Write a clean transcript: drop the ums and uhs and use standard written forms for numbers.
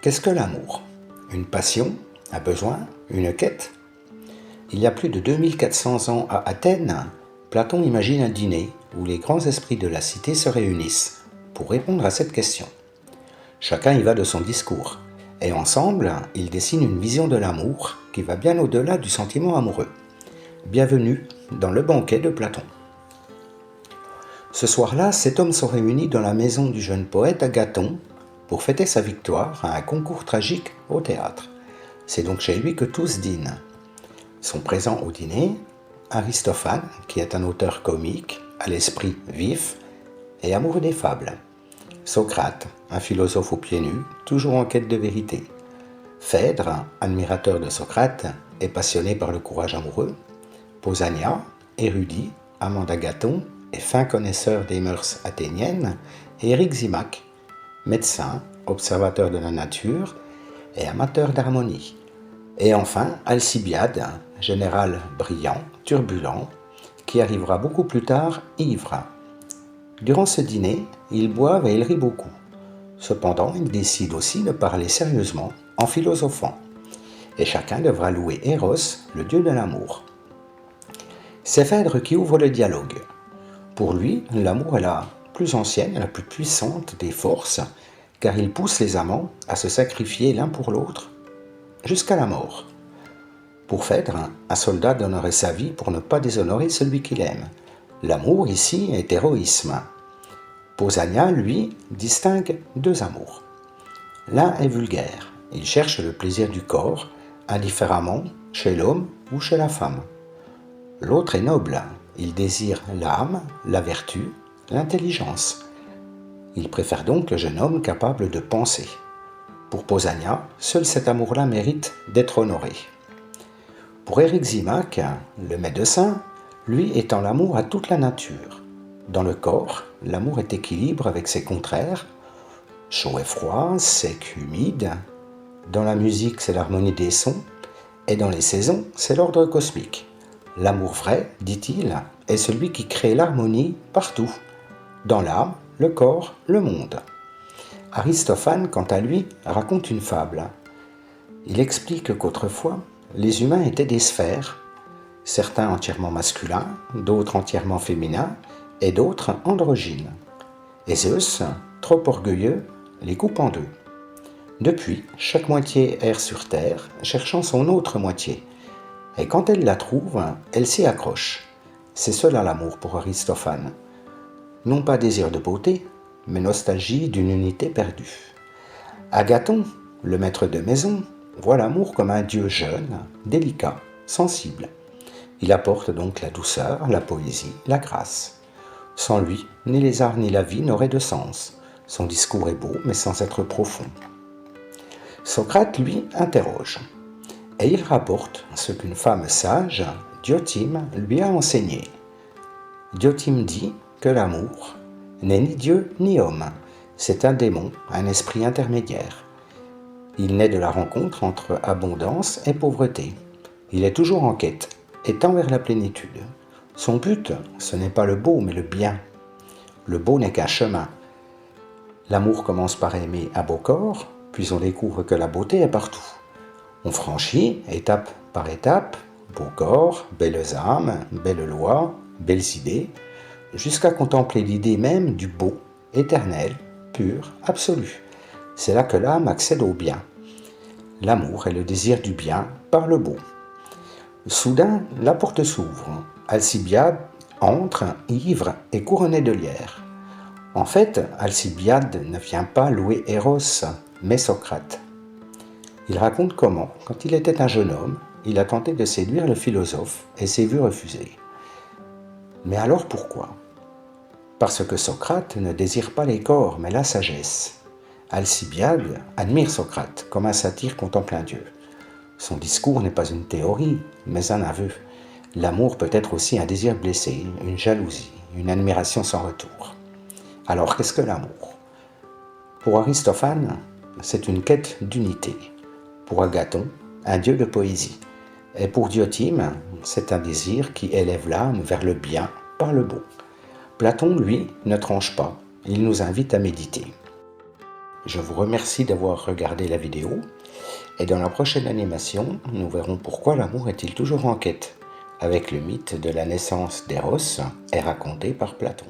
Qu'est-ce que l'amour? Une passion? Un besoin? Une quête? Il y a plus de 2400 ans à Athènes, Platon imagine un dîner où les grands esprits de la cité se réunissent pour répondre à cette question. Chacun y va de son discours, et ensemble, ils dessinent une vision de l'amour qui va bien au-delà du sentiment amoureux. Bienvenue dans le banquet de Platon. Ce soir-là, 7 hommes sont réunis dans la maison du jeune poète Agathon pour fêter sa victoire à un concours tragique au théâtre. C'est donc chez lui que tous dînent. Sont présents au dîner Aristophane, qui est un auteur comique, à l'esprit vif et amoureux des fables. Socrate, un philosophe aux pieds nus, toujours en quête de vérité. Phèdre, admirateur de Socrate et passionné par le courage amoureux. Pausania, érudit, amant d'Agathon et fin connaisseur des mœurs athéniennes. Et Éryximach, médecin, observateur de la nature et amateur d'harmonie. Et enfin, Alcibiade, général brillant, turbulent, qui arrivera beaucoup plus tard ivre. Durant ce dîner, ils boivent et ils rient beaucoup. Cependant, ils décident aussi de parler sérieusement en philosophant. Et chacun devra louer Eros, le dieu de l'amour. C'est Phèdre qui ouvre le dialogue. Pour lui, l'amour est la plus ancienne et la plus puissante des forces, car il pousse les amants à se sacrifier l'un pour l'autre jusqu'à la mort. Pour Phèdre, un soldat donnerait sa vie pour ne pas déshonorer celui qu'il aime. L'amour ici est héroïsme. Pausania, lui, distingue deux amours. L'un est vulgaire, il cherche le plaisir du corps, indifféremment chez l'homme ou chez la femme. L'autre est noble, il désire l'âme, la vertu, l'intelligence. Il préfère donc le jeune homme capable de penser. Pour Pausania, seul cet amour-là mérite d'être honoré. Pour Éryximach, le médecin, lui étend l'amour à toute la nature. Dans le corps, l'amour est équilibre avec ses contraires, chaud et froid, sec, humide. Dans la musique, c'est l'harmonie des sons, et dans les saisons, c'est l'ordre cosmique. L'amour vrai, dit-il, est celui qui crée l'harmonie partout, dans l'âme, le corps, le monde. Aristophane, quant à lui, raconte une fable. Il explique qu'autrefois, les humains étaient des sphères, certains entièrement masculins, d'autres entièrement féminins, et d'autres androgynes. Et Zeus, trop orgueilleux, les coupe en deux. Depuis, chaque moitié erre sur terre, cherchant son autre moitié. Et quand elle la trouve, elle s'y accroche. C'est cela l'amour pour Aristophane. Non pas désir de beauté, mais nostalgie d'une unité perdue. Agathon, le maître de maison, voit l'amour comme un dieu jeune, délicat, sensible. Il apporte donc la douceur, la poésie, la grâce. Sans lui, ni les arts ni la vie n'auraient de sens. Son discours est beau, mais sans être profond. Socrate, lui, interroge. Et il rapporte ce qu'une femme sage, Diotima, lui a enseigné. Diotima dit que l'amour n'est ni Dieu ni homme, c'est un démon, un esprit intermédiaire. Il naît de la rencontre entre abondance et pauvreté. Il est toujours en quête et tend vers la plénitude. Son but, ce n'est pas le beau, mais le bien. Le beau n'est qu'un chemin. L'amour commence par aimer un beau corps, puis on découvre que la beauté est partout. On franchit, étape par étape, beau corps, belles âmes, belles lois, belles idées, jusqu'à contempler l'idée même du beau, éternel, pur, absolu. C'est là que l'âme accède au bien. L'amour est le désir du bien par le beau. Soudain, la porte s'ouvre. Alcibiade entre, ivre et couronné de lierre. En fait, Alcibiade ne vient pas louer Eros, mais Socrate. Il raconte comment, quand il était un jeune homme, il a tenté de séduire le philosophe et s'est vu refuser. Mais alors pourquoi? Parce que Socrate ne désire pas les corps, mais la sagesse. Alcibiade admire Socrate comme un satyre contemple un dieu. Son discours n'est pas une théorie, mais un aveu. L'amour peut être aussi un désir blessé, une jalousie, une admiration sans retour. Alors qu'est-ce que l'amour? Pour Aristophane, c'est une quête d'unité. Pour Agathon, un dieu de poésie. Et pour Diotime, c'est un désir qui élève l'âme vers le bien par le beau. Platon, lui, ne tranche pas. Il nous invite à méditer. Je vous remercie d'avoir regardé la vidéo et dans la prochaine animation, nous verrons pourquoi l'amour est-il toujours en quête, avec le mythe de la naissance d'Eros est raconté par Platon.